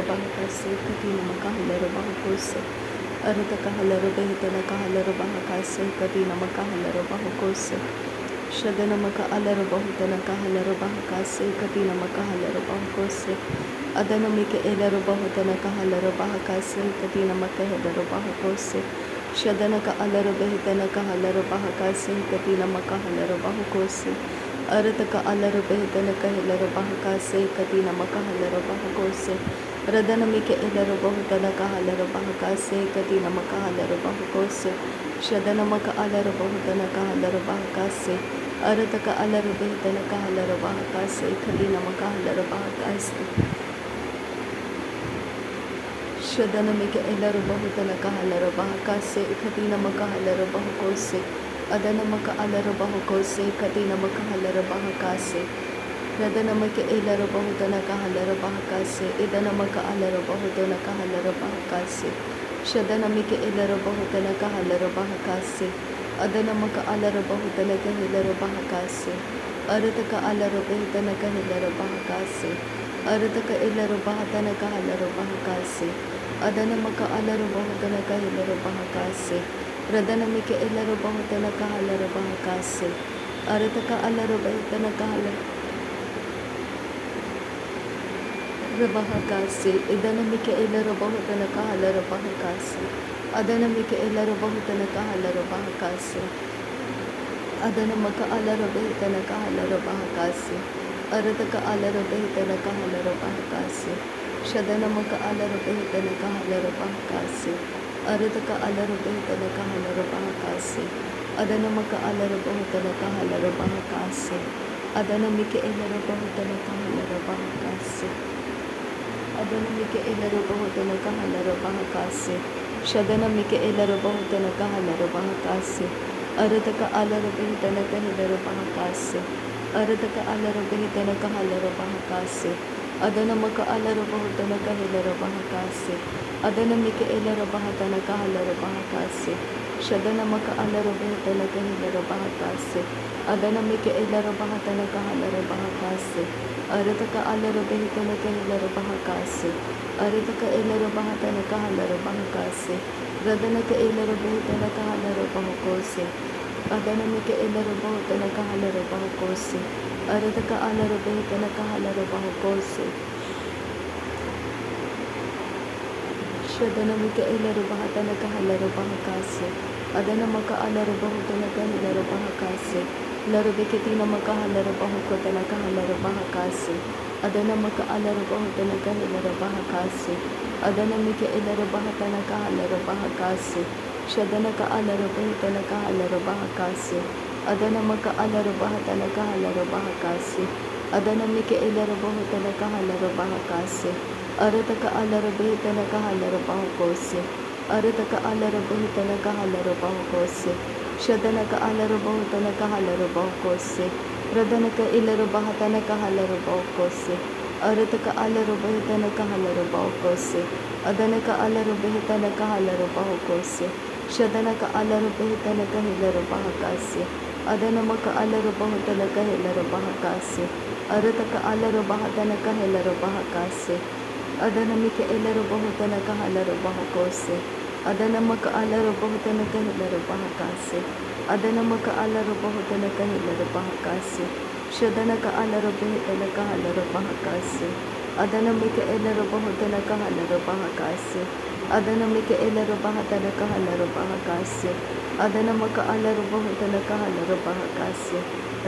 bahakase katina makahalaro bahakose. Arata kahalaro behitana kahalaro bahakase katina makahalaro bahakose. Shadana maka alaro bahutana kahalaro bahakase katina makahalaro bahakose. Adana mika elaro bahutana kahalaro bahakase katina makahalaro bahakose. Shadana ka alaro behitana kahalaro bahakase katina makahalaro bahakose. Arata ka alaro behitana kahalaro bahakase katina makahalaro bahakose. Radana mika elaro bahutana kahalaro bahakase katina makahalaro bahakose. Shadana maka alaro bahutana kahalaro bahakase. Arata ka alaro behitana kahalaro bahakase katina makahalaro bahakase. Shadana mika elaro bahutana kahalaro bahakase katina makahalaro bahakose. Adana maka alaro bahakose katina makahalaro bahakase. Radana maka elaro bahutana kahalaro bahakase. Idana maka alaro bahutana kahalaro bahakase. Shadana mika elaro bahutana kahalaro bahakase. Adana maka alaro bahutana kahilaro bahakase. Arata ka alaro behitana kahilaro bahakase. Arata ka elaro bahatana kahalaro bahakase. Adana maka alaro bahutana kahilaro bahakase. Radana mika elaro bahutana kahalaro bahakase. Arata ka alaro behitana kahalaro bahakase. Idana mika elaro bahutana kahalaro bahakase. Adana mika elaro bahutana kahalaro bahakase. Adana maka alaro behitana kahalaro bahakase. Arata ka alaro behitana kahalaro bahakase. Shadana maka alaro behitana kahalaro bahakase. Arata ka alaro behitana kahalaro bahakase. Adana maka alaro bahutana kahalaro bahakase. Adana mika elaro bahutana kahalaro bahakase. Adana mika elaro bahutana kahalaro bahakase. Shadana mika elaro bahutana kahalaro bahakase. Arata ka alaro behitana kahalaro bahakase. Arata ka alaro behitana kahalaro bahakase. Adana maka alaro bahutana kahalaro bahakase. Adana mika elaro bahatana kahalaro bahakase. Shadana maka alaro behitana kahalaro bahakase. Adana mika elaro bahatana kahalaro bahakase. Arata ka alaro behitana kahalaro bahakase. Arata ka elaro bahatana kahalaro bahakase. Radana ka elaro behitana kahalaro bahakose. Adana mika elaro bahutana kahalaro bahakose. Arata ka alaro behitana kahalaro bahakose. Shadana mika elaro bahatana kahalaro bahakase. Adana maka alaro bahutana kahalaro bahakase. Laro beketina maka halaro bahukotana kahalaro bahakase. Adana maka alaro bahutana kahalaro bahakase. Adana mika elaro bahatana kahalaro bahakase. Shadana ka alaro behitana kahalaro bahakase. Adana maka alaro bahatana kahalaro bahakase. Adana mika elaro bahutana kahalaro bahakase. Arata ka alaro behitana kahalaro bahakose. Arata ka alaro behitana kahalaro bahakose. Shadana ka alaro bahutana kahalaro bahakose. Radana ka ilaro bahatana kahalaro bahakose. Arata ka alaro behitana kahalaro bahakose. Adana ka alaro behitana kahalaro bahakose. Shadana ka alaro behitana kahilaro bahakase. Adana maka alaro bahutana kahilaro bahakase. Arata ka alaro bahatana kahilaro bahakase. Adana mika elaro bahutana kahalaro bahakose. Adana maka alaro bahutana kahilaro bahakase. Adana maka alaro bahutana kahilaro bahakase. Shadana ka alaro behitana kahalaro bahakase. Adana mika elaro bahutana kahalaro bahakase. Adana mika elaro bahatana kahalaro bahakase. Adana maka alaro bahutana kahalaro bahakase.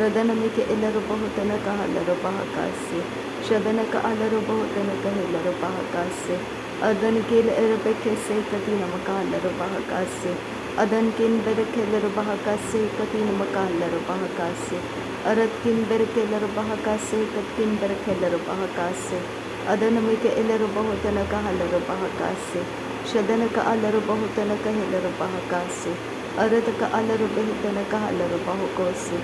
Radana mika elaro bahutana kahalaro bahakase. Shadana ka alaro bahutana kahilaro bahakase. Adana kila erabekese katina makahalaro bahakase. Adan kin berekelaro bahakase katina makahalaro bahakase. Arat kin berekelaro bahakase katin berekelaro bahakase. Adana mika elaro bahutana kahalaro bahakase. Shadana ka alaro bahutana kahilaro bahakase. Arata ka alaro behitana kahalaro bahakose.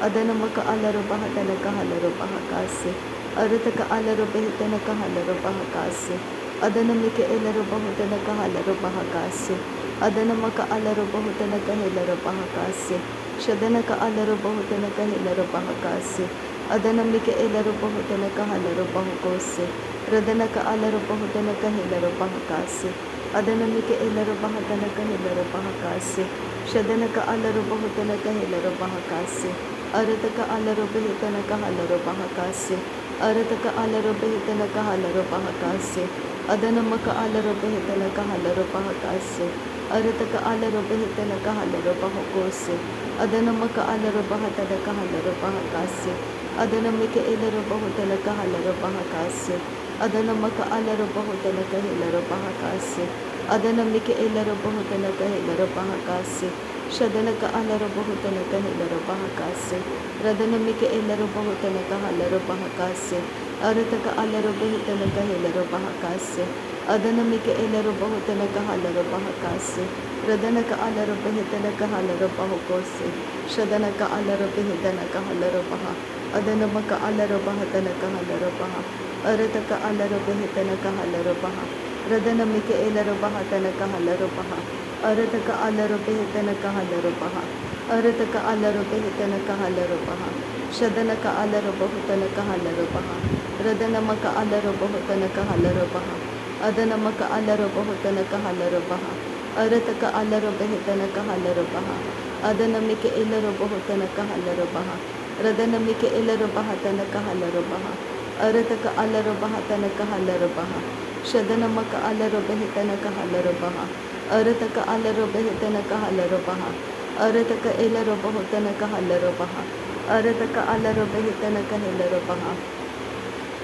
Adana maka alaro bahatana kahalaro bahakase. Arata ka alaro behitana kahalaro bahakase. Adana mika elaro bahutana kahalaro bahakase. Adana maka alaro bahutana kahilaro bahakase. Shadana ka alaro bahutana kahilaro bahakase. Adanamike elero bohotana kahalero bahokose. Radanaka alero bohotana kahilero bahakase. Adanamike elero bahatana kahilero bahakase. Shadanaka alero bohotana kahilero bahakase. Arataka alero behitana kahalero bahakase. Arataka alero behitana kahalero bahakase. Adanamaka alero behitana kahalero bahakase. Arataka alero behitana kahalero bahokose. Adanamaka alero bahatana kahalero bahakase. Adanamike elero bahutana kahalero bahakase. Adanamaka alero bahutana kahilero bahakase. Adanamike elero bahutana kahilero bahakase. Shadanaka alero bahutana kahilero bahakase. Radanamike elero bahutana kahalero bahakase. Arataka alero bahutana kahilero bahakase. Adanamike elero bahutana kahalero bahakase. Radanaka alero bahutana kahalero bahakose. Shadanaka alero bahutana kahalero bahakase. Adanamaka alaro bahatana kahalaro baha. Arataka alaro behitana kahalaro baha. Radanamike elaro bahatana kahalaro baha. Arataka alaro behitana kahalaro baha. Arataka alaro behitana kahalaro baha. Shadanaka alaro bahutana kahalaro baha. Radanamaka alaro bahutana kahalaro baha. Adanamaka alaro bahutana kahalaro baha. Arataka alaro behitana kahalaro baha. Adanamike elaro bahutana kahalaro baha. Radanamike elero bahatana kahalaro baha. Arataka alaro bahatana kahalaro baha. Shadanamaka alaro behitana kahalaro baha. Arataka alaro behitana kahalaro baha. Arataka elero bahutana kahalaro baha. Arataka alaro behitana kahalaro baha.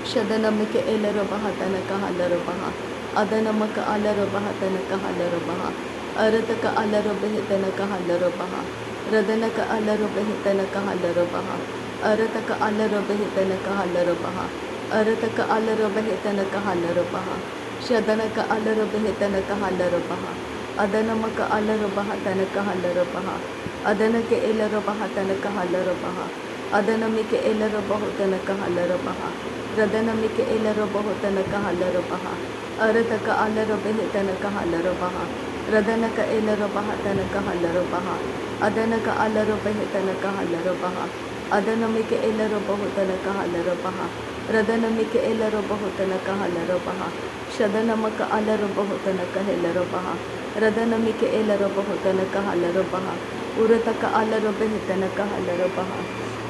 Shadanamike elero bahatana kahalaro baha. Adanamaka alaro bahatana kahalaro baha. Arataka alaro behitana kahalaro baha. Radanaka alaro behitana kahalaro baha. Arataka alaro behitana kahalaro baha. Arataka alaro behitana kahalaro baha. Shadanaka alaro behitana kahalaro baha. Adanamaka alaro bahatana kahalaro baha. Adanake elaro bahatana kahalaro baha. Adanamike elaro bahutana kahalaro baha. Radanamike elaro bahutana kahalaro baha. Arataka alaro behitana kahalaro baha. Radanaka elaro bahatana kahalaro baha. Adanaka alaro behitana kahalaro baha. Adanamike elaro bahutana kahalaro baha. Radanamike elaro bahutana kahalaro baha. Shadanamaka alaro bahutana kahalaro baha. Radanamike elaro bahutana kahalaro baha. Urataka alaro behitana kahalaro baha.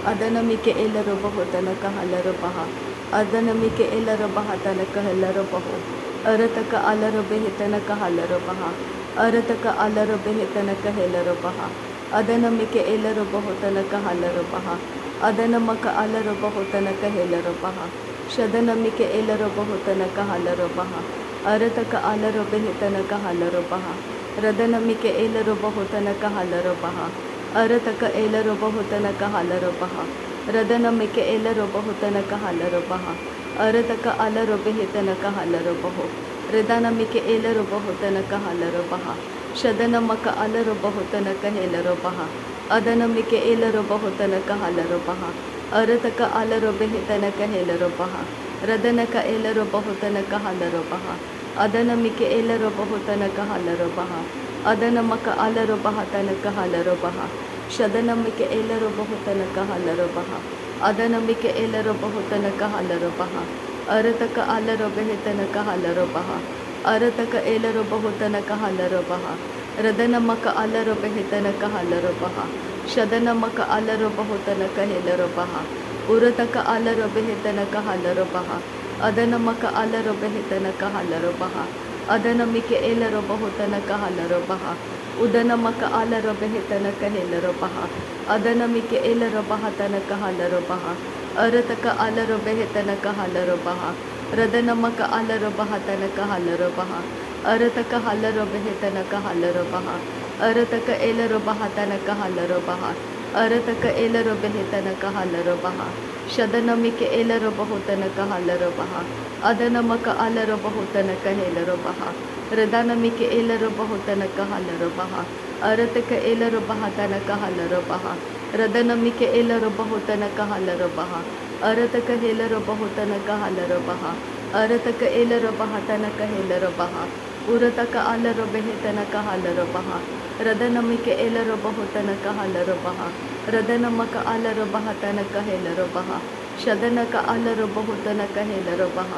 Adanamike elaro bahutana kahalaro baha. Adanamike elaro bahatana kahalaro baha. Arataka alaro behitana kahalaro baha. Arataka alaro behitana kahalaro baha. Adanamike elaro bahutana kahalaro baha. Adanamaka alaro bahutana kahalaro baha. Shadanamike elaro bahutana kahalaro baha. Arataka alaro behitana kahalaro baha. Radanamike elaro bahutana kahalaro baha. Arataka elaro bahutana kahalaro baha. Radanamike elaro bahutana kahalaro baha. Arataka alaro behitana kahalaro baha. Radanamike elaro bahutana kahalaro baha. Shadanamaka alaro bahutana kahalaro baha. Adanamike elaro bahutana kahalaro baha. Arataka alaro behitana kahalaro baha. Radanaka elaro bahutana kahalaro baha. Adanamike elaro bahutana kahalaro baha. Adanamaka alaro bahatana kahalaro baha. Shadanamike elaro bahutana kahalaro baha. Adanamike elaro bahutana kahalaro baha. Arataka alaro behitana kahalaro baha. Arataka elaro bahutana kahalaro baha. Radanamaka alaro behitana kahalaro baha. Shadanamaka alaro bahutana kahalaro baha. Urataka alaro behitana kahalaro baha. Adanamaka alaro behitana kahalaro baha. Adanamike elaro bahutana kahalaro baha. Udanamaka alaro behitana kahalaro baha. Adanamike elaro bahatana kahalaro baha. Arataka alaro behitana kahalaro baha. Radanamaka alaro bahatana kahalaro baha. Arataka halaro behitana kahalaro baha. Arataka elaro bahatana kahalaro baha. Arataka elaro behitana kahalaro baha. Shadanamike elaro bahutana kahalaro baha. Adanamaka alaro bahutana kahalaro baha. Radanamike elaro bahutana kahalaro baha. Arataka elaro bahatana kahalaro baha. Radanamike elaro bahutana kahalaro baha. Arataka elaro bahutana kahalaro baha. Arataka elaro bahatana kahalaro baha. Urataka alaro behitana kahalaro baha. Radanamike elaro bahutana kahalaro baha. Radanamaka alaro bahatana kahalaro baha. ಶದನಕ ಅಲರು ಬಹುತನಕ ಹೇಲರು ಬಹ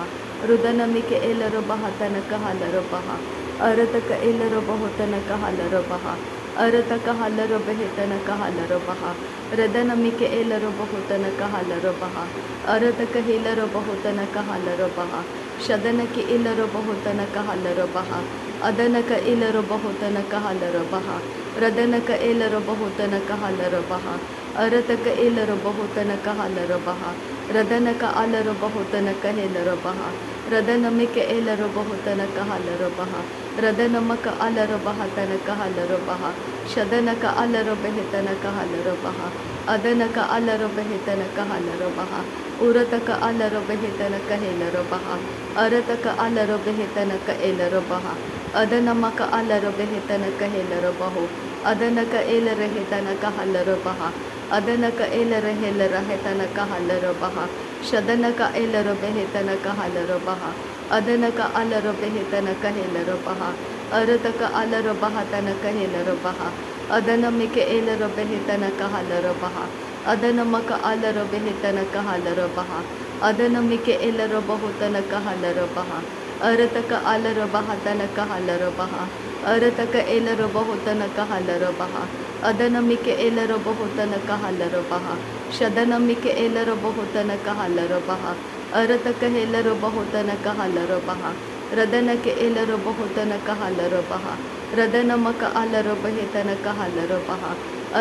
ರುದನಮಿಕೆ ಎಲ್ಲರು ಬಹತನಕ ಹಲರು ಬಹ ಅರತಕ ಎಲ್ಲರು ಬಹುತನಕ ಹಲರು ಬಹ ಅರತಕ ಹಲರು ಬೆಹಿತನಕ ಹಲರು ಬಹ ರದನಮಿಕೆ ಎಲ್ಲರು ಬಹುತನಕ ಹಲರು ಬಹ ಅರತಕ ಹಿಲರು ಬಹುತನಕ ಹಲರು ಬಹ ಶದನಕ್ಕೆ ಇಲ್ಲರು ಬಹುತನಕ ಹಲರು ಬಹ ಅದನಕ ಇಲ್ಲರು ಬಹುತನಕ ಹಲರು ಬಹ ರದನಕ ಎಲ್ಲರು ಬಹುತನಕ ಹಲರು ಬಹ ಅರತಕ ಎಲ್ಲರು ಬಹುತನಕ ಹಲರು ಬಹ ರದನಕ ಅಲರು ಬಹುತನಕ ಹೇಲರು ಬಹ ರದನಮಿಕೆ ಎಲ್ಲರು ಬಹುತನಕ ಹಲರು ಬಹ ರದನಮಕ ಅಲರು ಬಹತನಕ ಹಲರು ಬಹ ಶದನಕ ಅಲರು ಬೆಹಿತನಕ ಹಲರು ಬಹ ಅದನಕ ಅಲರು ಬೆಹಿತನಕ ಹಲರು ಬಹ ಉರತಕ ಅಲರು ಬೆಹಿತನಕ ಹೇಲರು ಬಹ ಅರತಕ ಅಲರು ಬೆಹಿತನಕ ಎಲ್ಲರು ಬಹ ಅದನಮಕ ಅಲರು ಬೆಹಿತನಕ ಹೇಲರು ಬಹು ಅದನಕ ಏಲರ ಹೆತನಕ ಹಲರು ಬಹ ಅದನಕ ಏಲರ ಹೆಲರ ಹೆತನಕ ಹಲರು ಬಹ ಶದನಕ ಏಲರು ಬೆಹಿತನಕ ಹಲರು ಬಹ ಅದನಕ ಅಲರು ಬೆಹಿತನಕ ಹೇಲರು ಬಹ ಅರತಕ ಅಲರು ಬಹತನಕ ಹೇಲರು ಬಹ ಅದನಮಿಕೆ ಏಲರು ಬೆಹಿತನಕ ಹಲರು ಬಹ ಅದನಮಕ ಅಲರು ಬೆಹಿತನಕ ಹಲರು ಬಹ ಅದನಮಿಕೆ ಎಲ್ಲರು ಬಹುತನಕ ಹಲರು ಬಹ ಅರತಕ ಅಲರು ಬಹತನಕ ಹಲರು ಬಹ ಅರತಕ ಎಲ್ಲರು ಬಹುತನಕ ಹಲರು ಬಹ ಅದನಮಿಕೆ ಎಲ್ಲರು ಬಹುತನಕ ಹಲರು ಬಹ ಶದನಮಿಕೆ ಎಲ್ಲರು ಬಹುತನಕ ಹಲರು ಬಹ ಅರತಕ ಎಲ್ಲರು ಬಹುತನಕ ಹಲರು ಬಹ ರದನಕ್ಕೆ ಎಲ್ಲರು ಬಹುತನಕ ಹಲರು ಬಹ ರದನಮಕ ಅಲರು ಬಹಿತನಕ ಹಲರು ಬಹ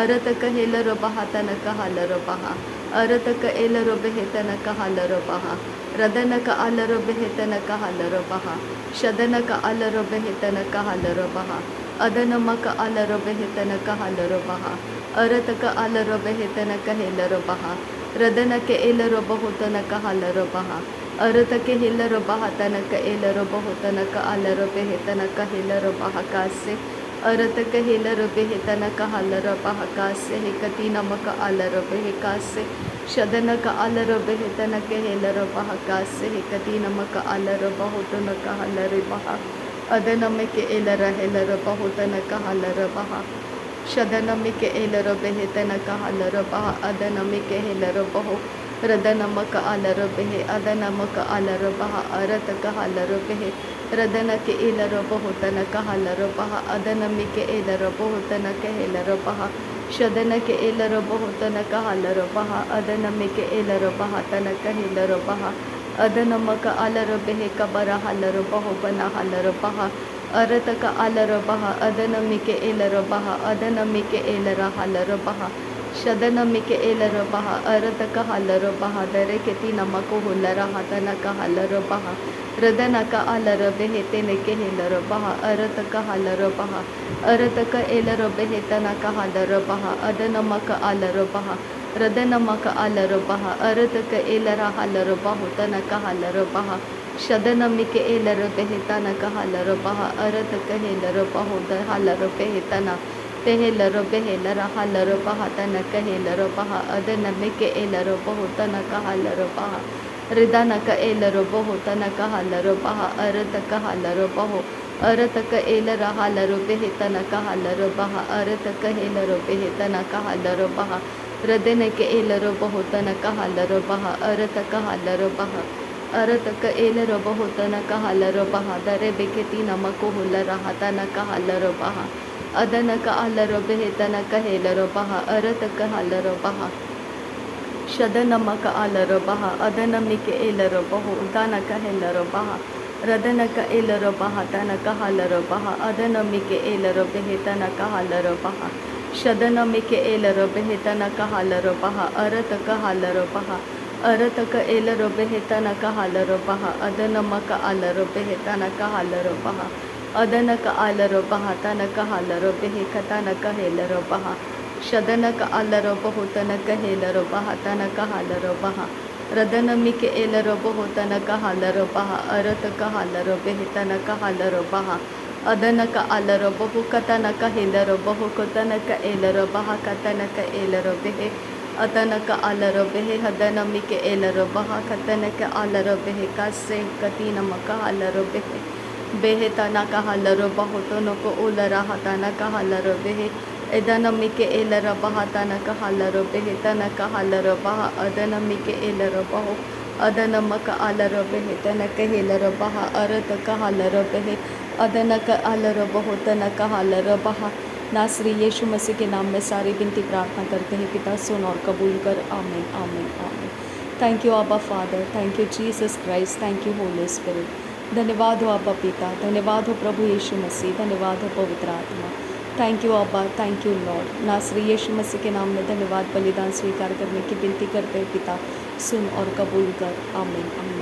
ಅರತಕ ಎಲ್ಲರು ಬಹತನಕ ಹಲರು ಬಹ ಅರತಕ ಎಲ್ಲರು ಬೆಹಿತನಕ ಹಲರು ಬಹ ರದನಕ ಅಲರು ಬೆಹಿತನಕ ಹಲರು ಬಹ ಶದನಕ ಅಲರು ಬೆಹಿತನಕ ಹಲರು ಬಹ ಅದನಮಕ ಅಲರು ಬೆಹಿತನಕ ಹಲರು ಬಹ ಅರತಕ ಅಲರು ಬೆಹಿತನಕ ಹೇಲರು ಬಹ ರದನಕ್ಕೆ ಎಲ್ಲರು ಬಹುತನಕ ಹಲರು ಬಹ ಅರತಕ್ಕೆ ಹಿಲ್ಲರು ಬಹತನಕ ಎಲ್ಲರು ಬಹುತನಕ ಅಲರು ಬೆಹಿತನಕ ಹಿಲ್ಲರು ಬಹ ಕಾಸೆ ಅರತಕ ಹಿಲ್ಲರು ಬೆಹಿತನಕ ಹಲರು ಬಹ ಕಾಸೆ ಹಿಕತಿ ನಮಕ ಅಲರು ಬೆಹಿ ಕಾಸೆ ಶದನಕ ಅಲರು ಬೆಹಿತನಕ ಹೇಲರು ಬಹ ಕಾಸೆ ಹಿಕತಿ ನಮಕ ಅಲರು ಬಹುತನಕ ಹಲರು ಬಹ ಅದನಮಿಕೆ ಎಲ್ಲರ ಹೆಲರು ಬಹುತನಕ ಹಲರು ಬಹ ಶದನಮಿಕೆ ಎಲ್ಲರು ಬೆಹಿತನಕ ಹಲರು ಬಹ ಅದನಮಿಕೆ ಹೆಲರು ಬಹು ರದನಮಕ ಅಲರು ಬೆಹಿ ಅದನಮಕ ಅಲರು ಬಹ ಅರತಕ ಹಲರು ಬೆಹಿ ರದನಕ್ಕೆ ಇಲರು ಬಹುತನಕ ಹಲರು ಬಹ ಅದನಮಿಕೆ ಎಲ್ಲರು ಬಹುತನಕ ಹೆಲರು ಬಹ ಶದನಕ್ಕೆ ಎಲ್ಲರು ಬಹುತನಕ ಹಲರು ಬಹ ಅದನಮಿಕೆ ಎಲ್ಲರು ಬಹತನಕ ಹಿಲರು ಬಹ ಅದನಮಕ ಅಲರು ಬೆಹಿ ಕಬರ ಹಲರು ಬಹುಬನ ಹಲರು ಬಹ ಅರತಕ ಅಲರು ಬಹ ಅದನಮಿಕೆ ಎಲ್ಲರು ಬಹ ಅದನಮಿಕೆ ಎಲ್ಲರ ಹಲರು ಬಹ ಶದನಮಿಕೆ ಎಲ್ಲರು ಬಹ ಅರತಕ ಹಲರು ಬಹ ದರೆಕೆತಿ ನಮಕು ಹುಲ್ಲರ ಹತನಕ ಹಲರು ಬಹ ರದನಕ ಅಲರು ಬೆಹಿತೆನಕೆ ಹೆಲರು ಬಹ ಅರತಕ ಹಲರು ಬಹ ಅರತಕ ಎಲ್ಲರು ಬೆಹಿತನಕ ಹಲರು ಬಹ ಅದನಮಕ ಅಲರು ಬಹ ರದನಮಕ ಅಲರು ಬಹ ಅರತಕ ಎಲ್ಲರ ಹಲರು ಬಹುತನಕ ಹಲರು ಬಹ ಶದನಮಿಕೆ ಎಲ್ಲರು ಬೆಹಿತನಕ ಹಲರು ಬಹ ಅರತಕ ಹೆಲರು ಬಹುದ ಹಲರು ಬೆಹಿತನ ಪೆಹೆಲರು ಬೆಹೆಲರ ಹಲರು ಬಹ ತನಕ ಹೆಲರು ಬಹ ಅದನಮಿಕೆ ಎಲ್ಲರು ಬಹುತನಕ ಹಲರು ಬಹ ರಿದನಕ ಎಲ್ಲರು ಬಹುತನಕ ಹಲರು ಬಹ ಅರತಕ ಹಲರು ಬಹು ಅರತಕ ಎಲ್ಲರ ಹಲರು ಬೆಹಿತನಕ ಹಲರು ಬಹ ಅರತಕ ಹೆಲರು ಬೆಹಿತನಕ ಹಲರು ಬಹ ರದನಕ್ಕೆ ಎಲ್ಲರು ಬಹುತನಕ ಹಲರು ಬಹ ಅರತಕ ಹಲರು ಬಹ ಅರತಕ ಎಲ್ಲರು ಬಹುತನಕ ಹಲರು ಬಹ ದರೆ ಬೆಕೆತಿ ನಮಕು ಹುಲ್ಲರ ಹತನಕ ಹಲರು ಬಹ ಅದನಕ ಅಲರು ಬೆಹಿತನಕ ಹೇಲರು ಬಹ ಅರತಕ ಹಲರು ಬಹ ಶದನಮಕ ಅಲರು ಬಹ ಅದನಮಿಕೆ ಎಲ್ಲರು ಬಹು ದನಕ ಹೆಲರು ಬಹ ರದನಕ ಎಲ್ಲರು ಬಹ ತನಕ ಹಲರು ಬಹ ಅದನಮಿಕೆ ಎಲ್ಲರು ಬೆಹಿತನಕ ಹಲರು ಬಹ ಶದನಮಿಕೆ ಎಲ್ಲರು ಬೆಹಿತನಕ ಹಲರು ಬಹ ಅರತಕ ಹಲರು ಬಹ ಅರತಕ ಎಲ್ಲರು ಬೆಹಿತನಕ ಹಲರು ಬಹ ಅದನಮಕ ಅಲರು ಬೆಹಿತನಕ ಹಲರು ಬಹ ಅದನಕ ಅಲರು ಬಹ ತನಕ ಹಲರು ಬೆಹಿಕತನಕ ಹೇಲರು ಬಹ ಶದನಕ ಅಲರು ಬಹುತನಕ ಹೇಲರು ಬಹ ತನಕ ಹಲರು ಬಹ ರದನಮಿಕೆ ಎಲ್ಲರು ಬಹುತನಕ ಹಲರು ಬಹ ಅರತಕ ಹಲರು ಬೆಹಿತನಕ ಹಲರು ಬಹ ಅದನಕ ಅಲರು ಬಹು ಕತನಕ ಹೇಲರು ಬಹು ಕುತನಕ ಎಲ್ಲರು ಬಹ ಕತನಕ ಎಲ್ಲರು ಬೆಹೆ ಅತನಕ ಅಲರು ಬೆಹೆ ಹದನಮಿಕೆ ಎಲ್ಲರು ಬಹ ಕತನಕ ಅಲರು ಬೆಹೆ ಕಸೆ ಕತಿ ನಮಕ ಹಲರು ಬೆಹೆ ಬೆಹೆ ತನಕ ಹಲರು ಬಹುತನಕ ಉಲರ ಹತನಕ ಹಲರು ಬೆಹೆ Edanamike elarabaha tanaka halarobehe tanaka halarabaha adanamike elarabaho adanamaka alarabehe tanaka helarabaha arataka halarabehe अदनक अलरबहो तनक हलरबहा। नासरी यीशु मसीह के नाम में सारी विनती प्रार्थना करते हैं पिता, सुन और कबूल कर। आमीन आमीन आमीन। थैंक यू आबा father, thank you Jesus Christ, thank you Holi spirit. धन्यवाद हो आबा पिता, धन्यवाद हो प्रभु यीशु मसीह, धन्यवाद हो पवित्र आत्मा। थैंक यू आबा, थैंक यू लॉर्ड। नासरी यीशु मसीह के नाम में धन्यवाद बलिदान स्वीकार करने की विनती करते हैं पिता, सुन और कबूल कर। आमीन आमीन।